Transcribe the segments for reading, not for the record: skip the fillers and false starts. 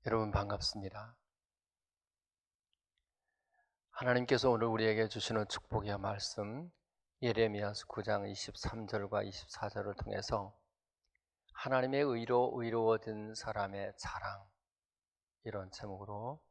여러분 반갑습니다. 하나님께서 오늘 우리에게 주시는 축복의 말씀 예레미야서 9장 23절과 24절을 통해서 하나님의 의로 의로워진 사람의 자랑, 이런 제목으로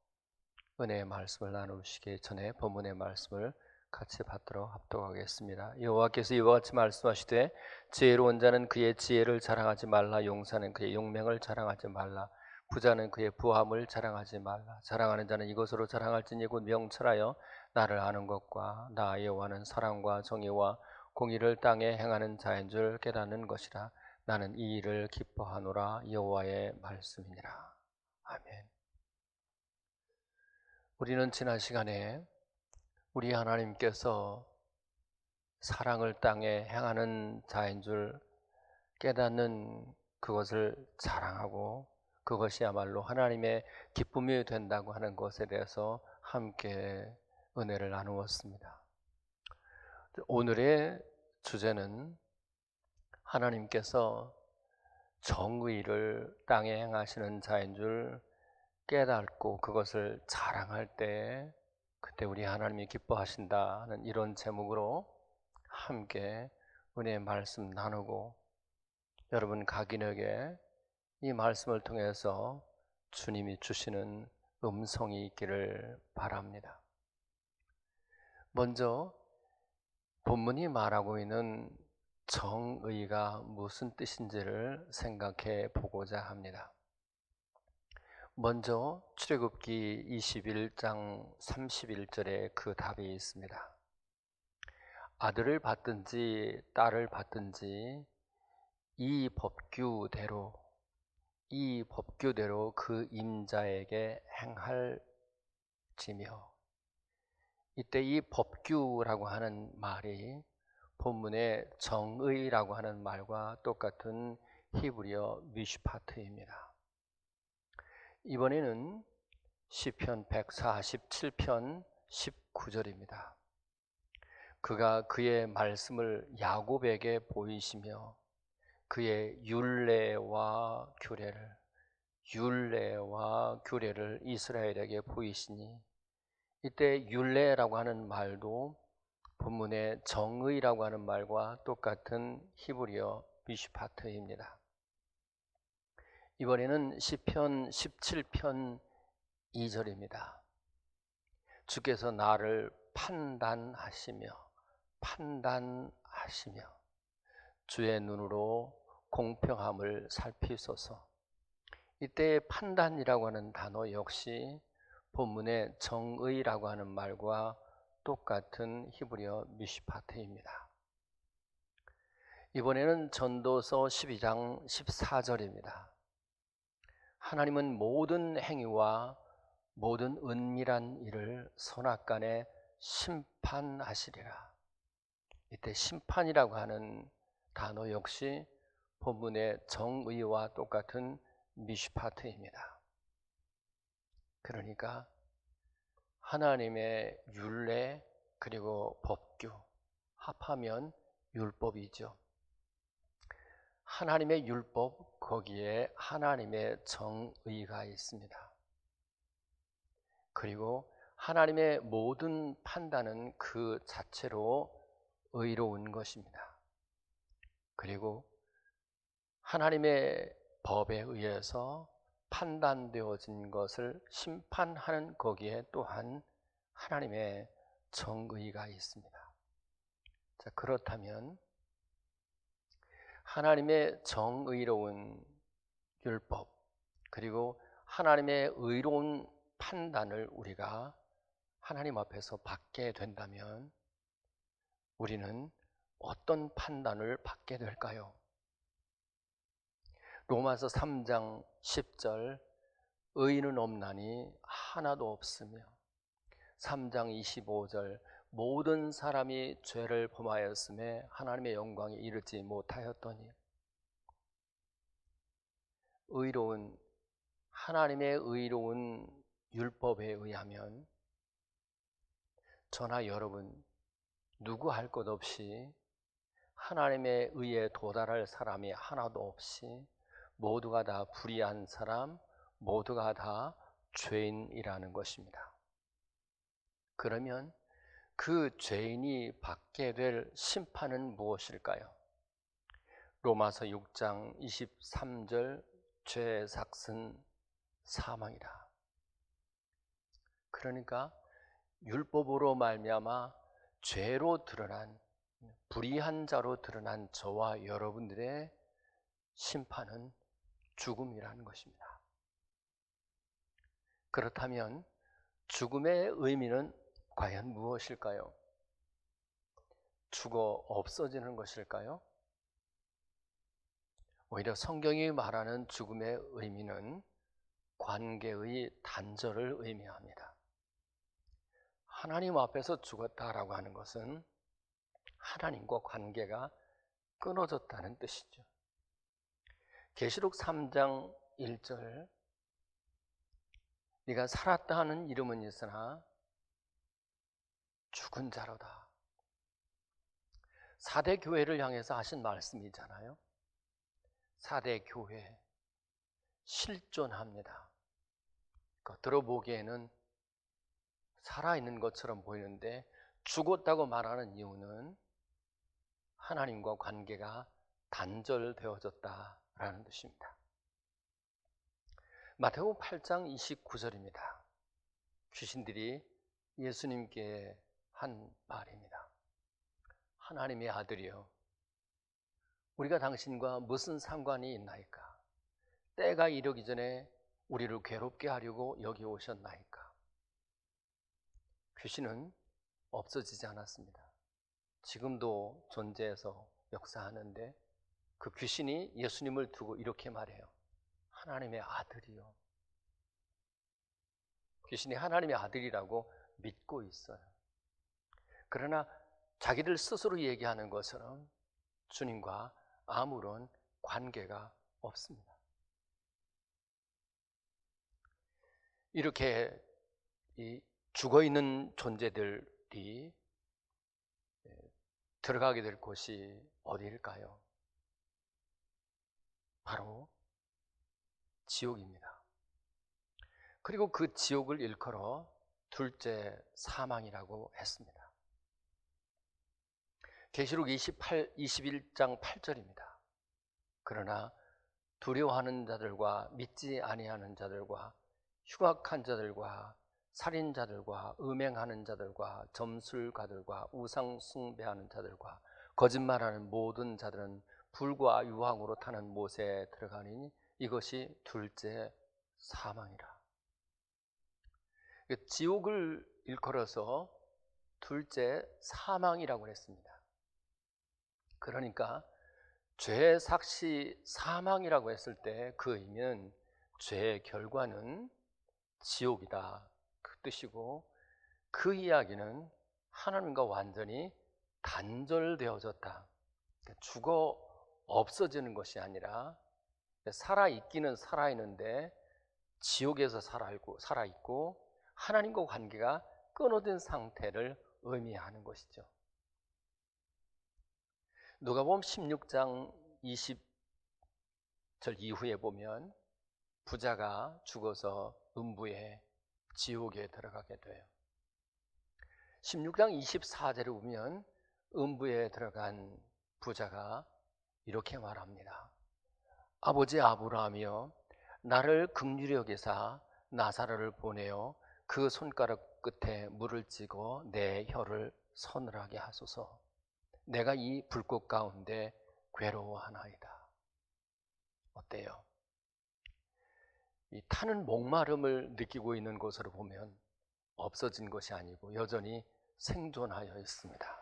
은혜의 말씀을 나누시기 전에 본문의 말씀을 같이 받도록 합독하겠습니다. 여호와께서 이와 같이 말씀하시되 지혜로운 자는 그의 지혜를 자랑하지 말라. 용사는 그의 용맹을 자랑하지 말라. 부자는 그의 부함을 자랑하지 말라. 자랑하는 자는 이것으로 자랑할지니 곧 명철하여 나를 아는 것과 나 여호와는 사랑과 정의와 공의를 땅에 행하는 자인 줄 깨닫는 것이라. 나는 이 일을 기뻐하노라. 여호와의 말씀이니라. 아멘. 우리는 지난 시간에 우리 하나님께서 사랑을 땅에 행하는 자인 줄 깨닫는 그것을 자랑하고 그것이야말로 하나님의 기쁨이 된다고 하는 것에 대해서 함께 은혜를 나누었습니다. 오늘의 주제는 하나님께서 정의를 땅에 행하시는 자인 줄 깨닫고 그것을 자랑할 때 그때 우리 하나님이 기뻐하신다는 이런 제목으로 함께 은혜의 말씀 나누고 여러분 각인에게 이 말씀을 통해서 주님이 주시는 음성이 있기를 바랍니다. 먼저 본문이 말하고 있는 정의가 무슨 뜻인지를 생각해 보고자 합니다. 먼저 출애굽기 21장 31절에 그 답이 있습니다. 아들을 받든지 딸을 받든지 이 법규대로 그 임자에게 행할지며, 이때 이 법규라고 하는 말이 본문의 정의라고 하는 말과 똑같은 히브리어 미슈파트입니다. 이번에는 시편 147편 19절입니다. 그가 그의 말씀을 야곱에게 보이시며 그의 율례와 규례를 이스라엘에게 보이시니, 이때 율례라고 하는 말도 본문의 정의라고 하는 말과 똑같은 히브리어 미슈파트입니다. 이번에는 시편 17편 2절입니다. 주께서 나를 판단하시며 주의 눈으로 공평함을 살피소서. 이때 판단이라고 하는 단어 역시 본문의 정의라고 하는 말과 똑같은 히브리어 미슈파트입니다. 이번에는 전도서 12장 14절입니다. 하나님은 모든 행위와 모든 은밀한 일을 선악간에 심판하시리라. 이때 심판이라고 하는 단어 역시 본문의 정의와 똑같은 미슈파트입니다. 그러니까 하나님의 율례 그리고 법규 합하면 율법이죠. 하나님의 율법, 거기에 하나님의 정의가 있습니다. 그리고 하나님의 모든 판단은 그 자체로 의로운 것입니다. 그리고 하나님의 법에 의해서 판단되어진 것을 심판하는 거기에 또한 하나님의 정의가 있습니다. 자, 그렇다면 하나님의 정의로운 율법 그리고 하나님의 의로운 판단을 우리가 하나님 앞에서 받게 된다면 우리는 어떤 판단을 받게 될까요? 로마서 3장 10절 의인은 없나니 하나도 없으며 3장 25절 모든 사람이 죄를 범하였음에 하나님의 영광에 이르지 못하였더니 하나님의 의로운 율법에 의하면 저나 여러분 누구 할 것 없이 하나님의 의에 도달할 사람이 하나도 없이 모두가 다 불의한 사람, 모두가 다 죄인이라는 것입니다. 그러면 그 죄인이 받게 될 심판은 무엇일까요? 로마서 6장 23절 죄의 삭은 사망이다. 그러니까 율법으로 말미암아 죄로 드러난 불의한 자로 드러난 저와 여러분들의 심판은 죽음이라는 것입니다. 그렇다면 죽음의 의미는 과연 무엇일까요? 죽어 없어지는 것일까요? 오히려 성경이 말하는 죽음의 의미는 관계의 단절을 의미합니다. 하나님 앞에서 죽었다라고 하는 것은 하나님과 관계가 끊어졌다는 뜻이죠. 계시록 3장 1절 네가 살았다 하는 이름은 있으나 죽은 자로다. 4대 교회를 향해서 하신 말씀이잖아요. 4대 교회 실존합니다. 겉으로 보기에는 살아있는 것처럼 보이는데 죽었다고 말하는 이유는 하나님과 관계가 단절되어졌다라는 뜻입니다. 마태복음 8장 29절입니다. 귀신들이 예수님께 한 말입니다. 하나님의 아들이여 우리가 당신과 무슨 상관이 있나이까? 때가 이르기 전에 우리를 괴롭게 하려고 여기 오셨나이까? 귀신은 없어지지 않았습니다. 지금도 존재해서 역사하는데 그 귀신이 예수님을 두고 이렇게 말해요. 하나님의 아들이요. 귀신이 하나님의 아들이라고 믿고 있어요. 그러나 자기들 스스로 얘기하는 것처럼 주님과 아무런 관계가 없습니다. 이렇게 죽어있는 존재들이 들어가게 될 곳이 어디일까요? 바로 지옥입니다. 그리고 그 지옥을 일컬어 둘째 사망이라고 했습니다. 계시록 21장 8절입니다. 그러나 두려워하는 자들과 믿지 아니하는 자들과 흉악한 자들과 살인자들과 음행하는 자들과 점술가들과 우상 숭배하는 자들과 거짓말하는 모든 자들은 불과 유황으로 타는 못에 들어가니 이것이 둘째 사망이라. 지옥을 일컬어서 둘째 사망이라고 했습니다. 그러니까 죄 삭시 사망이라고 했을 때 그 의미는 죄의 결과는 지옥이다 그 뜻이고, 그 이야기는 하나님과 완전히 단절되어졌다, 죽어 없어지는 것이 아니라 살아있기는 살아있는데 지옥에서 살아있고 하나님과 관계가 끊어진 상태를 의미하는 것이죠. 누가복음 16장 20절 이후에 보면 부자가 죽어서 음부에 지옥에 들어가게 돼요. 16장 24절에 보면 음부에 들어간 부자가 이렇게 말합니다. 아버지 아브라함이여 나를 긍휼히 여기사 나사로를 보내어 그 손가락 끝에 물을 찌고 내 혀를 서늘하게 하소서. 내가 이 불꽃 가운데 괴로워하나이다. 어때요? 이 타는 목마름을 느끼고 있는 것으로 보면 없어진 것이 아니고 여전히 생존하여 있습니다.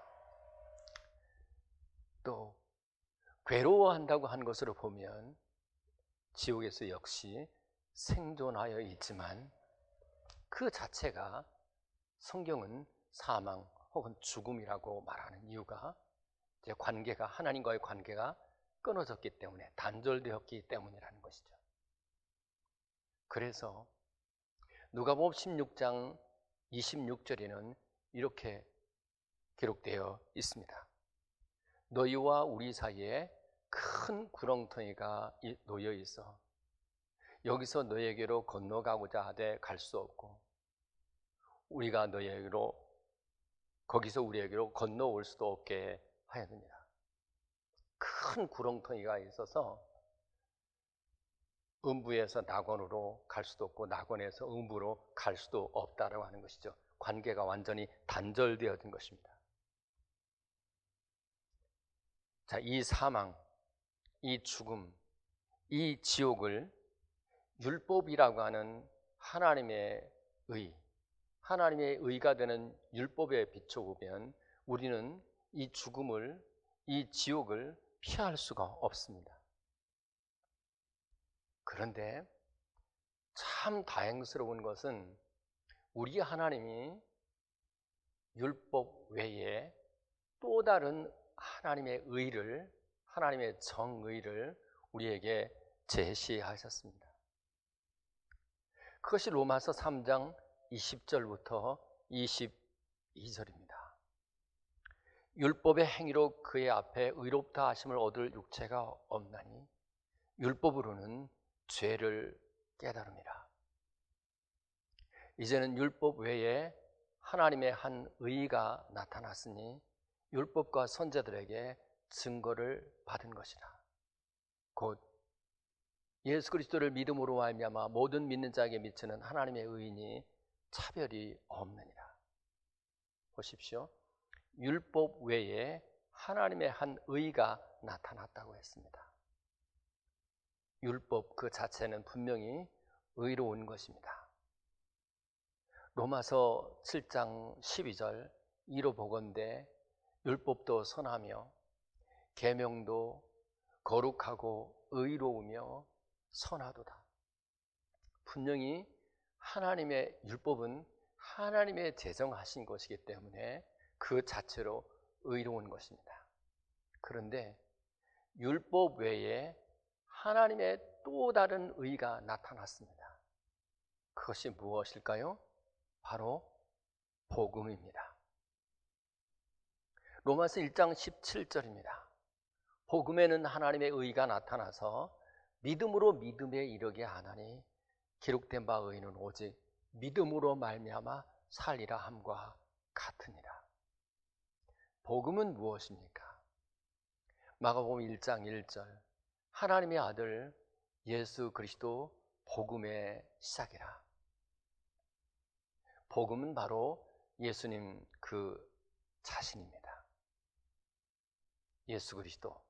또 괴로워한다고 한 것으로 보면 지옥에서 역시 생존하여 있지만 그 자체가 성경은 사망 혹은 죽음이라고 말하는 이유가 이제 관계가 하나님과의 관계가 끊어졌기 때문에 단절되었기 때문이라는 것이죠. 그래서 누가복음 16장 26절에는 이렇게 기록되어 있습니다. 너희와 우리 사이에 큰 구렁텅이가 놓여 있어 여기서 너희에게로 건너가고자 하되 갈 수 없고 우리가 너희에게로 거기서 우리에게로 건너올 수도 없게 하였느니라. 큰 구렁텅이가 있어서 음부에서 낙원으로 갈 수도 없고 낙원에서 음부로 갈 수도 없다라고 하는 것이죠. 관계가 완전히 단절되어진 것입니다. 자, 이 사망, 이 죽음, 이 지옥을 율법이라고 하는 하나님의 의가 되는 율법에 비춰보면 우리는 이 죽음을, 이 지옥을 피할 수가 없습니다. 그런데 참 다행스러운 것은 우리 하나님이 율법 외에 또 다른 하나님의 의를, 하나님의 정의를 우리에게 제시하셨습니다. 그것이 로마서 3장 20절부터 22절입니다. 율법의 행위로 그의 앞에 의롭다 하심을 얻을 육체가 없나니 율법으로는 죄를 깨달음이라. 이제는 율법 외에 하나님의 한 의가 나타났으니 율법과 선지자들에게 증거를 받은 것이라. 곧 예수 그리스도를 믿음으로 말미암아 모든 믿는 자에게 미치는 하나님의 의인이 차별이 없느니라. 보십시오. 율법 외에 하나님의 한 의가 나타났다고 했습니다. 율법 그 자체는 분명히 의로운 것입니다. 로마서 7장 12절 이로 보건대 율법도 선하며 계명도 거룩하고 의로우며 선하도다. 분명히 하나님의 율법은 하나님의 제정하신 것이기 때문에 그 자체로 의로운 것입니다. 그런데 율법 외에 하나님의 또 다른 의가 나타났습니다. 그것이 무엇일까요? 바로 복음입니다. 로마서 1장 17절입니다. 복음에는 하나님의 의가 나타나서 믿음으로 믿음에 이르게 하나니 기록된 바 의는 오직 믿음으로 말미암아 살리라 함과 같으니라. 복음은 무엇입니까? 마가복음 1장 1절 하나님의 아들 예수 그리스도 복음의 시작이라. 복음은 바로 예수님 그 자신입니다. 예수 그리스도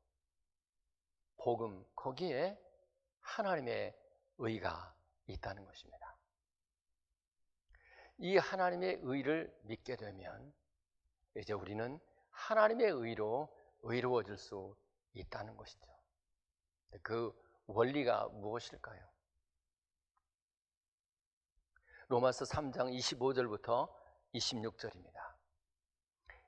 복음, 거기에 하나님의 의가 있다는 것입니다. 이 하나님의 의를 믿게 되면 이제 우리는 하나님의 의로 의로워질 수 있다는 것이죠. 그 원리가 무엇일까요? 로마서 3장 25절부터 26절입니다.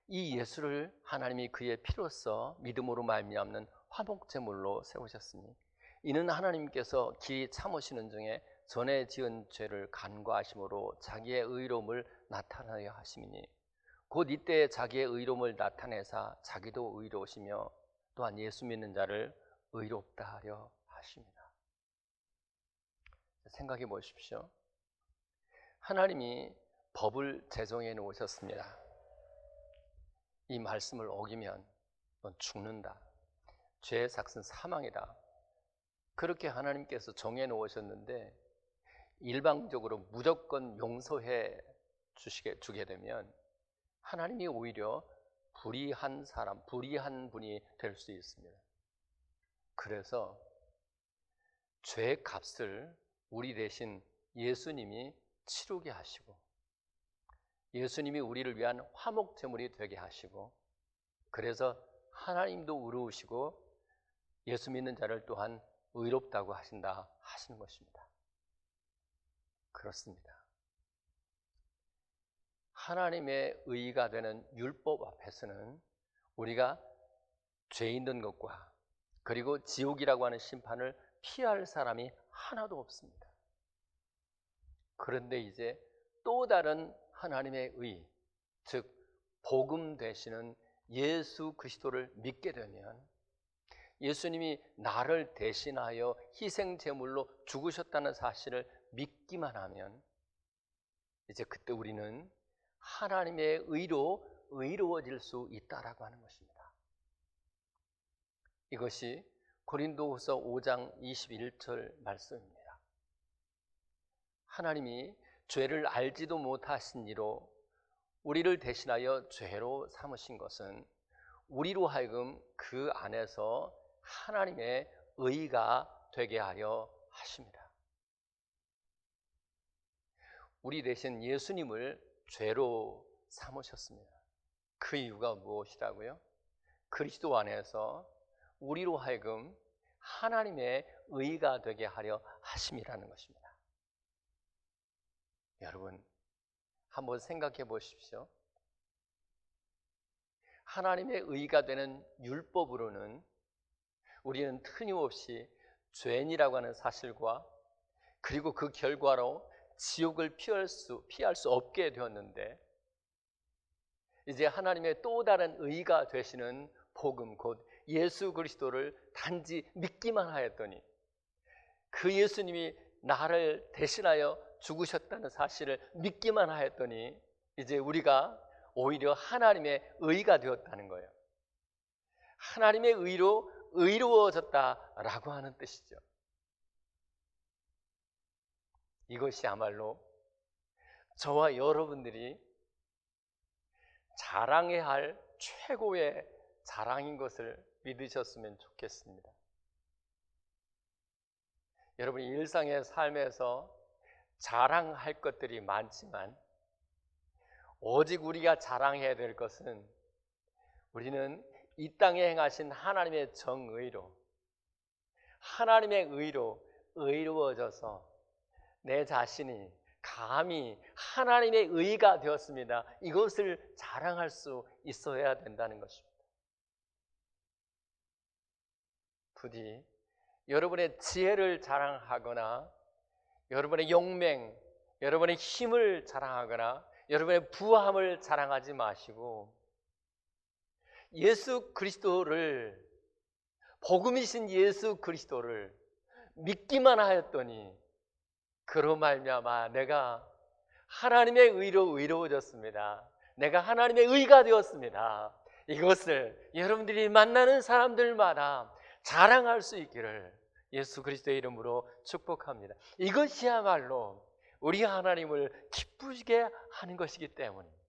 이 예수를 하나님이 그의 피로써 믿음으로 말미암는 화목제물로 세우셨으니 이는 하나님께서 길이 참으시는 중에 전에 지은 죄를 간과하심으로 자기의 의로움을 나타내려 하심이니 곧 이때 자기의 의로움을 나타내사 자기도 의로우시며 또한 예수 믿는 자를 의롭다 하려 하십니다. 생각해 보십시오. 하나님이 법을 제정해 놓으셨습니다. 이 말씀을 어기면 넌 죽는다. 죄의 삭은 사망이다. 그렇게 하나님께서 정해 놓으셨는데 일방적으로 무조건 용서해 주게 되면 하나님이 오히려 불의한 사람, 불의한 분이 될 수 있습니다. 그래서 죄의 값을 우리 대신 예수님이 치르게 하시고 예수님이 우리를 위한 화목제물이 되게 하시고 그래서 하나님도 의로우시고 예수 믿는 자를 또한 의롭다고 하신다 하시는 것입니다. 그렇습니다. 하나님의 의가 되는 율법 앞에서는 우리가 죄 있는 것과 그리고 지옥이라고 하는 심판을 피할 사람이 하나도 없습니다. 그런데 이제 또 다른 하나님의 의, 즉 복음 되시는 예수 그리스도를 믿게 되면, 예수님이 나를 대신하여 희생 제물로 죽으셨다는 사실을 믿기만 하면 이제 그때 우리는 하나님의 의로 의로워질 수 있다라고 하는 것입니다. 이것이 고린도후서 5장 21절 말씀입니다. 하나님이 죄를 알지도 못하신 이로 우리를 대신하여 죄로 삼으신 것은 우리로 하여금 그 안에서 하나님의 의가 되게 하려 하십니다. 우리 대신 예수님을 죄로 삼으셨습니다. 그 이유가 무엇이라고요? 그리스도 안에서 우리로 하여금 하나님의 의가 되게 하려 하심이라는 것입니다. 여러분, 한번 생각해 보십시오. 하나님의 의가 되는 율법으로는 우리는 틀림없이 죄인이라고 하는 사실과 그리고 그 결과로 지옥을 피할 수 없게 되었는데, 이제 하나님의 또 다른 의가 되시는 복음, 곧 예수 그리스도를 단지 믿기만 하였더니, 그 예수님이 나를 대신하여 죽으셨다는 사실을 믿기만 하였더니 이제 우리가 오히려 하나님의 의가 되었다는 거예요. 하나님의 의로 의로워졌다라고 하는 뜻이죠. 이것이야말로 저와 여러분들이 자랑해야 할 최고의 자랑인 것을 믿으셨으면 좋겠습니다. 여러분, 일상의 삶에서 자랑할 것들이 많지만 오직 우리가 자랑해야 될 것은 우리는 이 땅에 행하신 하나님의 정의로, 하나님의 의로 의로워져서 내 자신이 감히 하나님의 의가 되었습니다, 이것을 자랑할 수 있어야 된다는 것입니다. 부디 여러분의 지혜를 자랑하거나 여러분의 용맹, 여러분의 힘을 자랑하거나 여러분의 부함을 자랑하지 마시고 예수 그리스도를, 복음이신 예수 그리스도를 믿기만 하였더니 그로 말미암아 내가 하나님의 의로 의로워졌습니다, 내가 하나님의 의가 되었습니다, 이것을 여러분들이 만나는 사람들마다 자랑할 수 있기를 예수 그리스도의 이름으로 축복합니다. 이것이야말로 우리 하나님을 기쁘시게 하는 것이기 때문입니다.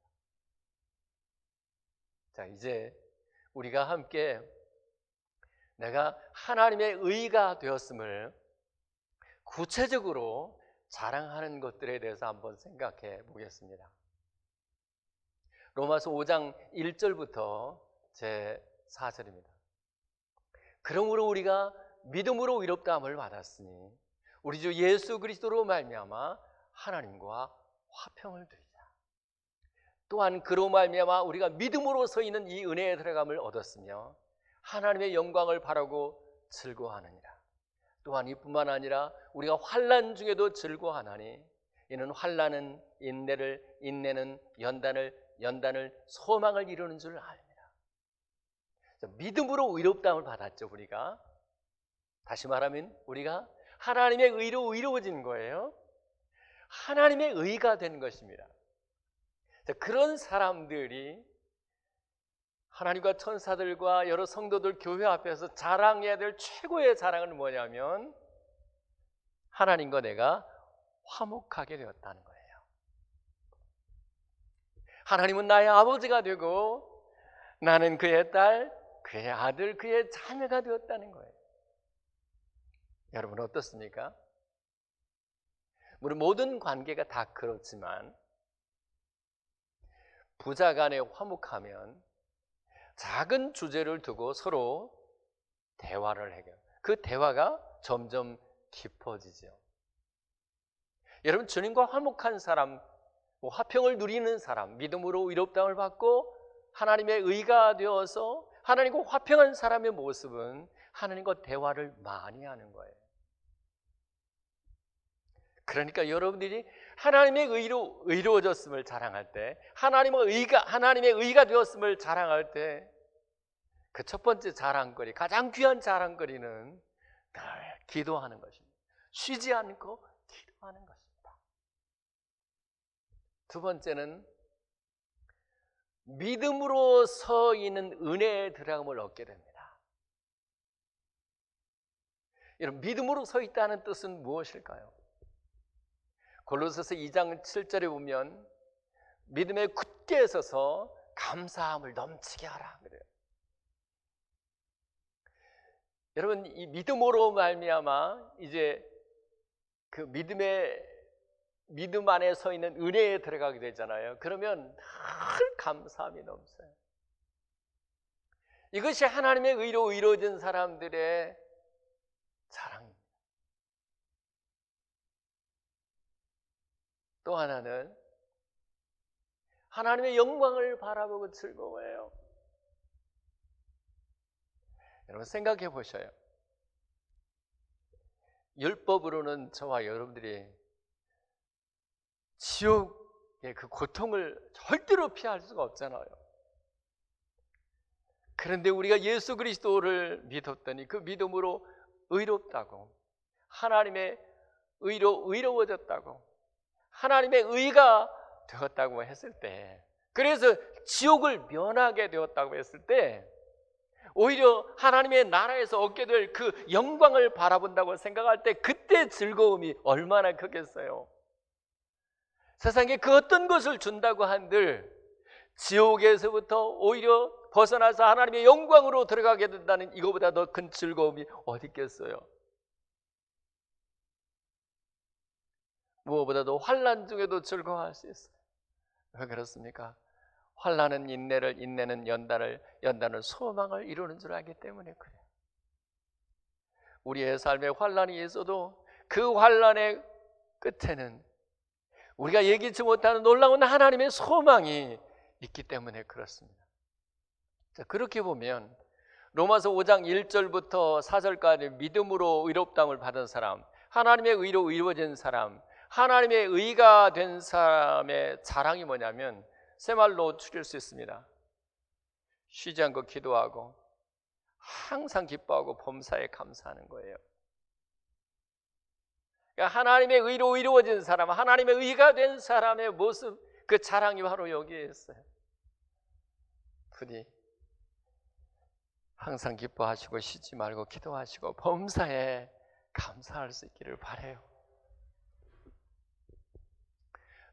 자, 이제 우리가 함께 내가 하나님의 의가 되었음을 구체적으로 자랑하는 것들에 대해서 한번 생각해 보겠습니다. 로마서 5장 1절부터 제 4절입니다. 그러므로 우리가 믿음으로 의롭다함을 받았으니 우리 주 예수 그리스도로 말미암아 하나님과 화평을 두리자. 또한 그로 말미암아 우리가 믿음으로 있는 이 은혜에 들어감을 얻었으며 하나님의 영광을 바라고 즐거워하느니라. 또한 이뿐만 아니라 우리가 환난 중에도 즐거워하나니 이는 환난은 인내를, 인내는 연단을 소망을 이루는 줄 압니다. 믿음으로 의롭다함을 받았죠. 우리가 다시 말하면 우리가 하나님의 의로 의로워진 거예요. 하나님의 의가 된 것입니다. 그런 사람들이 하나님과 천사들과 여러 성도들 교회 앞에서 자랑해야 될 최고의 자랑은 뭐냐면 하나님과 내가 화목하게 되었다는 거예요. 하나님은 나의 아버지가 되고 나는 그의 딸, 그의 아들, 그의 자녀가 되었다는 거예요. 여러분 어떻습니까? 물론 모든 관계가 다 그렇지만 부자 간에 화목하면 작은 주제를 두고 서로 대화를 해요. 그 대화가 점점 깊어지죠. 여러분, 주님과 화목한 사람, 화평을 누리는 사람, 믿음으로 위로병을 받고 하나님의 의가 되어서 하나님과 화평한 사람의 모습은 하나님과 대화를 많이 하는 거예요. 그러니까 여러분들이 하나님의 의로 의로워졌음을 자랑할 때, 하나님의 의가 되었음을 자랑할 때, 그 첫 번째 자랑거리, 가장 귀한 자랑거리는 늘 기도하는 것입니다. 쉬지 않고 기도하는 것입니다. 두 번째는 믿음으로 서 있는 은혜의 들어감을 얻게 됩니다. 여러분, 믿음으로 서 있다는 뜻은 무엇일까요? 골로새서 2장 7절에 보면 믿음에 굳게 서서 감사함을 넘치게 하라 그래요. 여러분, 이 믿음으로 말미암아 이제 그 믿음 안에 서 있는 은혜에 들어가게 되잖아요. 그러면 늘 감사함이 넘쳐요. 이것이 하나님의 의로 이루어진 사람들의 자랑입니다. 또 하나는 하나님의 영광을 바라보고 즐거워해요. 여러분, 생각해 보셔요. 율법으로는 저와 여러분들이 지옥의 그 고통을 절대로 피할 수가 없잖아요. 그런데 우리가 예수 그리스도를 믿었더니 그 믿음으로 의롭다고, 하나님의 의로 의로워졌다고, 하나님의 의가 되었다고 했을 때, 그래서 지옥을 면하게 되었다고 했을 때, 오히려 하나님의 나라에서 얻게 될 그 영광을 바라본다고 생각할 때 그때 즐거움이 얼마나 크겠어요. 세상에 그 어떤 것을 준다고 한들 지옥에서부터 오히려 벗어나서 하나님의 영광으로 들어가게 된다는 이거보다 더 큰 즐거움이 어디 있겠어요. 무엇보다도 환난 중에도 즐거워할 수 있어요. 왜 그렇습니까? 환난은 인내를, 인내는 연단은 소망을 이루는 줄 알기 때문에 그래요. 우리의 삶에 환난이 있어도 그 환난의 끝에는 우리가 예기치 못하는 놀라운 하나님의 소망이 있기 때문에 그렇습니다. 자, 그렇게 보면 로마서 5장 1절부터 4절까지 믿음으로 의롭다함을 받은 사람, 하나님의 의로 이루어진 사람, 하나님의 의가 된 사람의 자랑이 뭐냐면 세 말로 추릴 수 있습니다. 쉬지 않고 기도하고 항상 기뻐하고 범사에 감사하는 거예요. 그러니까 하나님의 의로 이루어진 사람, 하나님의 의가 된 사람의 모습, 그 자랑이 바로 여기에 있어요. 부디 항상 기뻐하시고 쉬지 말고 기도하시고 범사에 감사할 수 있기를 바라요.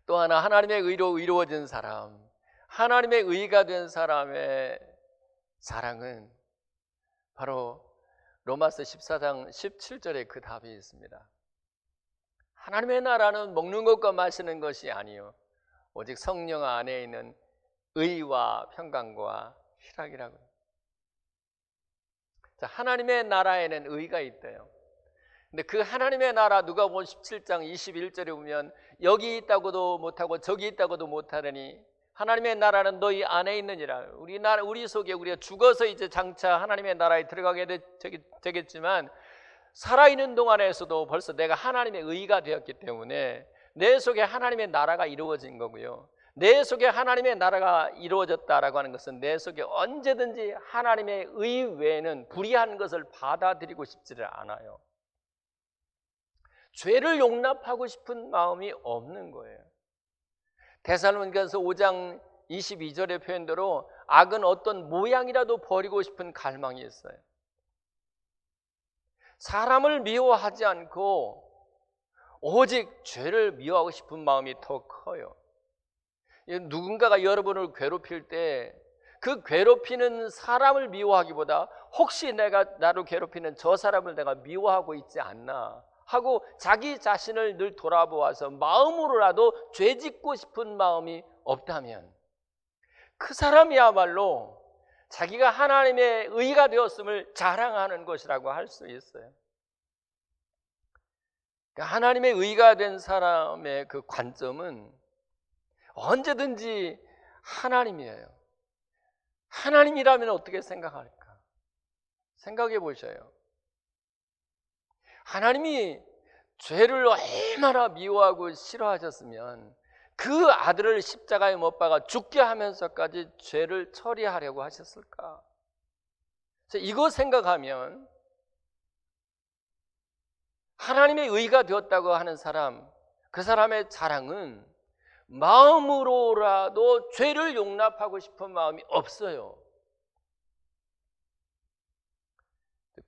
또 하나, 하나님의 의로 이루어진 사람, 하나님의 의가 된 사람의 자랑은 바로 로마서 14장 17절에 그 답이 있습니다. 하나님의 나라는 먹는 것과 마시는 것이 아니요 오직 성령 안에 있는 의와 평강과 희락이라고. 자, 하나님의 나라에는 의가 있대요. 근데 그 하나님의 나라, 누가복음 17장 21절에 보면 여기 있다고도 못하고 저기 있다고도 못하더니 하나님의 나라는 너희 안에 있느니라. 우리 속에 우리가 죽어서 이제 장차 하나님의 나라에 들어가게 되겠지만 살아있는 동안에서도 벌써 내가 하나님의 의가 되었기 때문에 내 속에 하나님의 나라가 이루어진 거고요. 내 속에 하나님의 나라가 이루어졌다라고 하는 것은 내 속에 언제든지 하나님의 의 외에는 불의한 것을 받아들이고 싶지를 않아요. 죄를 용납하고 싶은 마음이 없는 거예요. 데살로니가서 5장 22절의 표현대로 악은 어떤 모양이라도 버리고 싶은 갈망이 있어요. 사람을 미워하지 않고 오직 죄를 미워하고 싶은 마음이 더 커요. 누군가가 여러분을 괴롭힐 때 그 괴롭히는 사람을 미워하기보다 혹시 내가 나를 괴롭히는 저 사람을 내가 미워하고 있지 않나 하고 자기 자신을 늘 돌아보아서 마음으로라도 죄 짓고 싶은 마음이 없다면 그 사람이야말로 자기가 하나님의 의가 되었음을 자랑하는 것이라고 할 수 있어요. 하나님의 의가 된 사람의 그 관점은 언제든지 하나님이에요. 하나님이라면 어떻게 생각할까? 생각해 보셔요. 하나님이 죄를 얼마나 미워하고 싫어하셨으면 그 아들을 십자가에 못 박아 죽게 하면서까지 죄를 처리하려고 하셨을까? 이거 생각하면 하나님의 의가 되었다고 하는 사람, 그 사람의 자랑은 마음으로라도 죄를 용납하고 싶은 마음이 없어요.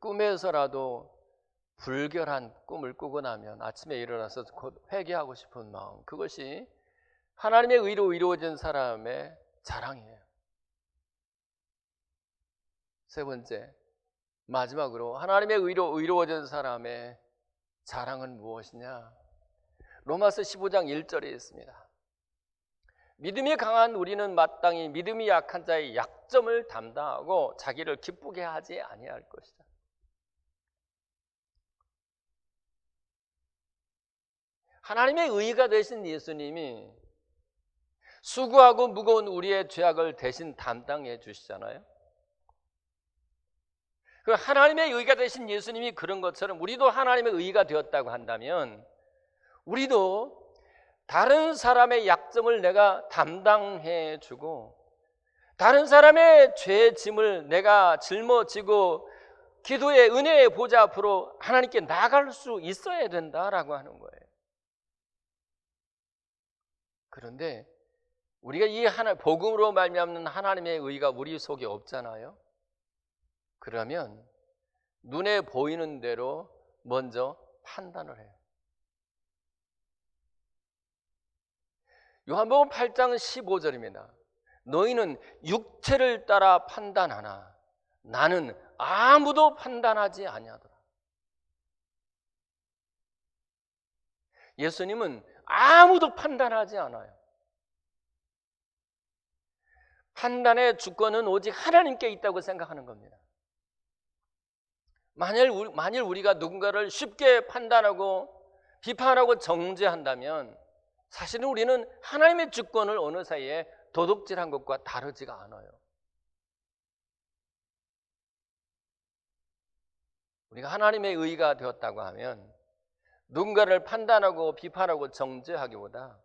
꿈에서라도 불결한 꿈을 꾸고 나면 아침에 일어나서 곧 회개하고 싶은 마음, 그것이 하나님의 의로 이루어진 사람의 자랑이에요. 세 번째, 마지막으로 하나님의 의로 이루어진 사람의 자랑은 무엇이냐? 로마서 15장 1절에 있습니다. 믿음이 강한 우리는 마땅히 믿음이 약한 자의 약점을 담당하고 자기를 기쁘게 하지 아니할 것이다. 하나님의 의가 되신 예수님이 수고하고 무거운 우리의 죄악을 대신 담당해 주시잖아요. 그 하나님의 의가 되신 예수님이 그런 것처럼 우리도 하나님의 의가 되었다고 한다면 우리도 다른 사람의 약점을 내가 담당해 주고 다른 사람의 죄의 짐을 내가 짊어지고 기도의 은혜의 보좌 앞으로 하나님께 나갈 수 있어야 된다라고 하는 거예요. 그런데 우리가 이 복음으로 말미암는 하나님의 의가 우리 속에 없잖아요. 그러면 눈에 보이는 대로 먼저 판단을 해요. 요한복음 8장 15절입니다. 너희는 육체를 따라 판단하나 나는 아무도 판단하지 아니하더라. 예수님은 아무도 판단하지 않아요. 판단의 주권은 오직 하나님께 있다고 생각하는 겁니다. 만일 우리가 누군가를 쉽게 판단하고 비판하고 정죄한다면 사실은 우리는 하나님의 주권을 어느 사이에 도둑질한 것과 다르지가 않아요. 우리가 하나님의 의가 되었다고 하면 누군가를 판단하고 비판하고 정죄하기보다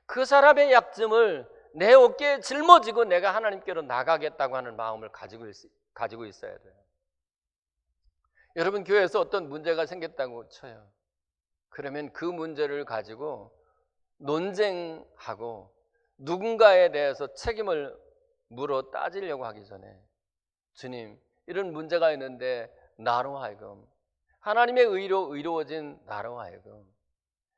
그 사람의 약점을 내 어깨에 짊어지고 내가 하나님께로 나가겠다고 하는 마음을 가지고 있어야 돼요. 여러분, 교회에서 어떤 문제가 생겼다고 쳐요. 그러면 그 문제를 가지고 논쟁하고 누군가에 대해서 책임을 물어 따지려고 하기 전에 주님, 이런 문제가 있는데 나로 하여금 하나님의 의로 이루어진 나로 하여금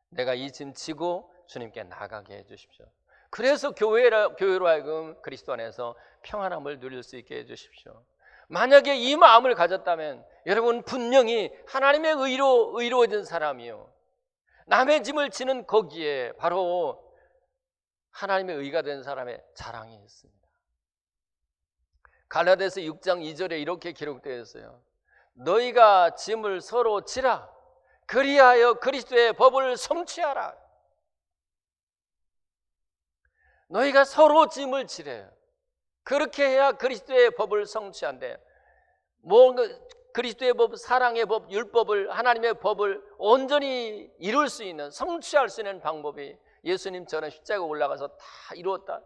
내가 이 짐 지고 주님께 나가게 해주십시오. 그래서 교회로 하여금 그리스도 안에서 평안함을 누릴 수 있게 해주십시오. 만약에 이 마음을 가졌다면 여러분 분명히 하나님의 의로 이루어진 사람이요, 남의 짐을 지는 거기에 바로 하나님의 의가 된 사람의 자랑이 있습니다. 갈라디아서 6장 2절에 이렇게 기록되어 있어요. 너희가 짐을 서로 지라 그리하여 그리스도의 법을 성취하라. 너희가 서로 짐을 지래요. 그렇게 해야 그리스도의 법을 성취한대요. 그리스도의 법, 사랑의 법, 율법을, 하나님의 법을 온전히 이룰 수 있는, 성취할 수 있는 방법이 예수님처럼 십자가 올라가서 다 이루었다.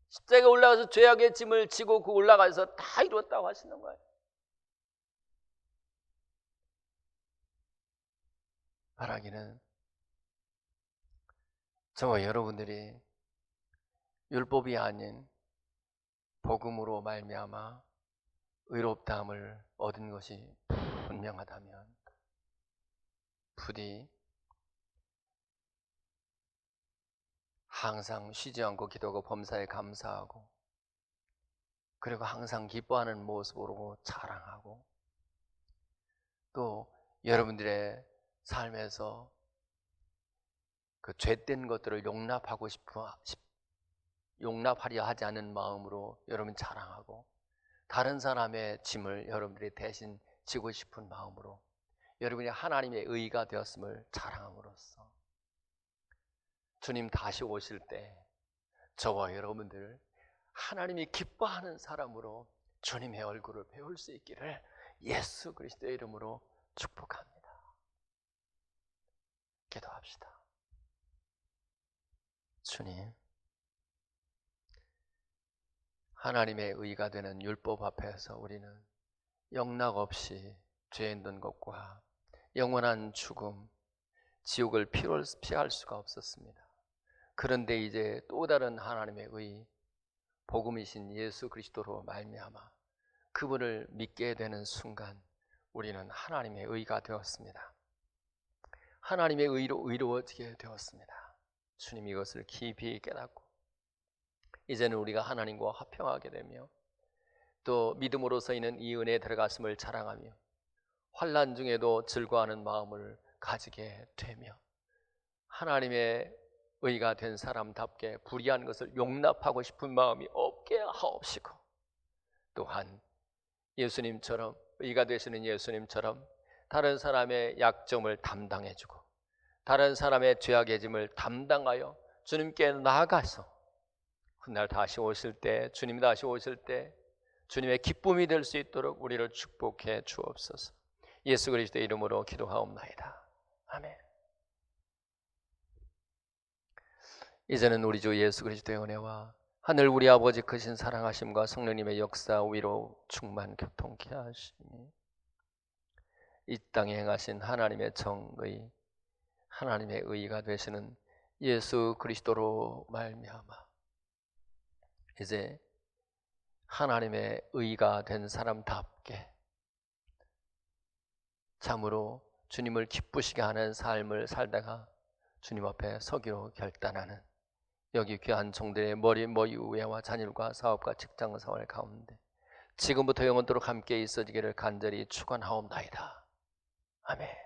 십자가 올라가서 죄악의 짐을 지고 그 올라가서 다 이루었다고 하시는 거예요. 바라기는 저와 여러분들이 율법이 아닌 복음으로 말미암아 의롭다함을 얻은 것이 분명하다면 부디 항상 쉬지 않고 기도하고 범사에 감사하고 그리고 항상 기뻐하는 모습으로 자랑하고 또 여러분들의 삶에서 그 죄된 것들을 용납하려 하지 않는 마음으로 여러분 자랑하고 다른 사람의 짐을 여러분들이 대신 지고 싶은 마음으로 여러분이 하나님의 의가 되었음을 자랑함으로써 주님 다시 오실 때 저와 여러분들 하나님이 기뻐하는 사람으로 주님의 얼굴을 배울 수 있기를 예수 그리스도의 이름으로 축복합니다. 기도합시다. 주님, 하나님의 의가 되는 율법 앞에서 우리는 영락 없이 죄 있는 것과 영원한 죽음, 지옥을 피할 수가 없었습니다. 그런데 이제 또 다른 하나님의 의, 복음이신 예수 그리스도로 말미암아 그분을 믿게 되는 순간 우리는 하나님의 의가 되었습니다. 하나님의 의로 의로워지게 되었습니다. 주님 이것을 깊이 깨닫고 이제는 우리가 하나님과 화평하게 되며 또 믿음으로서 있는 이 은혜에 들어갔음을 자랑하며 환난 중에도 즐거워하는 마음을 가지게 되며 하나님의 의가 된 사람답게 불의한 것을 용납하고 싶은 마음이 없게 하옵시고 또한 예수님처럼 의가 되시는 예수님처럼 다른 사람의 약점을 담당해주고 다른 사람의 죄악의 짐을 담당하여 주님께 나아가서 훗날 다시 오실 때 주님이 다시 오실 때 주님의 기쁨이 될 수 있도록 우리를 축복해 주옵소서. 예수 그리스도의 이름으로 기도하옵나이다. 아멘. 이제는 우리 주 예수 그리스도의 은혜와 하늘 우리 아버지 크신 사랑하심과 성령님의 역사 위로 충만 교통케 하시니 이 땅에 행하신 하나님의 정의 하나님의 의가 되시는 예수 그리스도로 말미암아 이제 하나님의 의가 된 사람답게 참으로 주님을 기쁘시게 하는 삶을 살다가 주님 앞에 서기로 결단하는 여기 귀한 종들의 머리 위에와 자녀과 사업과 직장 생활 가운데 지금부터 영원토록 함께 있어지기를 간절히 축원하옵나이다. 아멘.